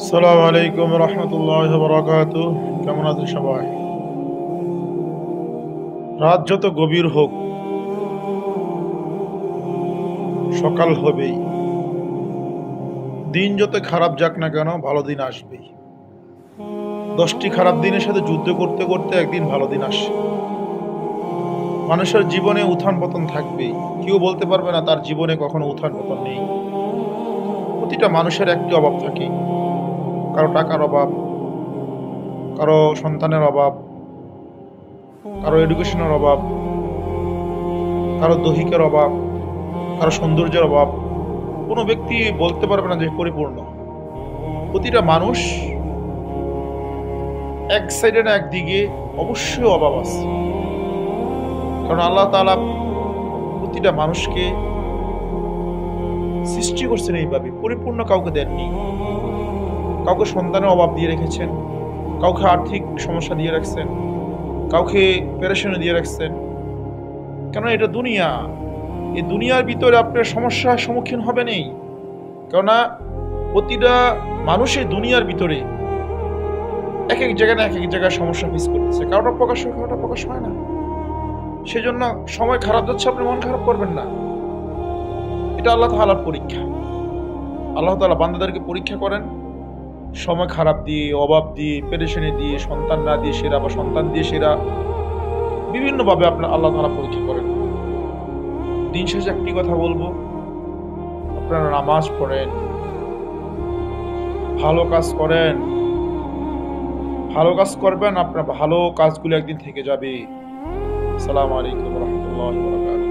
আসসালামু আলাইকুম রহমতুল্লাহ বারাকাতুহ। কেমন আছেন সবাই? রাত যত গভীর হোক, সকাল হবেই। দিন যত খারাপ যাক না কেন, ভালো দিন আসবেই। 10টি খারাপ দিনের সাথে যুদ্ধ করতে করতে একদিন ভালো দিন আসে। মানুষের জীবনে উত্থান পতন থাকবেই। কেউ বলতে পারবে না তার জীবনে কখনো উত্থান পতন নেই। প্রতিটা মানুষের একটি অভাব থাকে। কারো টাকার অভাব, কারো সন্তানের অভাব, কারো এডুকেশনের অভাব, কারো দৈহিকের অভাব, কারো সৌন্দর্যের অভাব। কোনো ব্যক্তি বলতে পারবে না যে পরিপূর্ণ। প্রতিটা মানুষ এক সাইডে না একদিকে অবশ্যই অভাব আছে। কারণ আল্লাহ তাআলা প্রতিটা মানুষকে সৃষ্টি করছেন এইভাবে, পরিপূর্ণ কাউকে দেননি। কাউকে সন্তানের অভাব দিয়ে রেখেছেন, কাউকে আর্থিক সমস্যা দিয়ে রাখছেন, কাউকে পেরেশানি দিয়ে রাখছেন। কেন এটা দুনিয়া। এই দুনিয়ার ভিতরে আপনার সমস্যার সম্মুখীন হবেনই। কেননা প্রতিটা মানুষের দুনিয়ার ভিতরে এক এক জায়গায় না এক এক জায়গায় সমস্যা ফেস করতেছে। কারোটা প্রকাশ হয়, কারোটা প্রকাশ হয় না। সেজন্য সময় খারাপ যাচ্ছে, আপনি মন খারাপ করবেন না। এটা আল্লাহ তাআলার পরীক্ষা। আল্লাহ তাআলা বান্দাদেরকে পরীক্ষা করেন সময় খারাপ দিয়ে, অভাব দিয়ে, পেরেশানি দিয়ে, সন্তান না দিয়ে সেরা বা সন্তান দিয়ে সেরা, বিভিন্নভাবে আপনার আল্লাহ তাআলা পরীক্ষা করেন। দিন শেষে একটি কথা বলবো, আপনারা নামাজ পড়েন, ভালো কাজ করেন, ভালো কাজ করবেন, আপনার ভালো কাজগুলো একদিন থেকে যাবে। আসসালামু আলাইকুম রহমতুল্লাহ।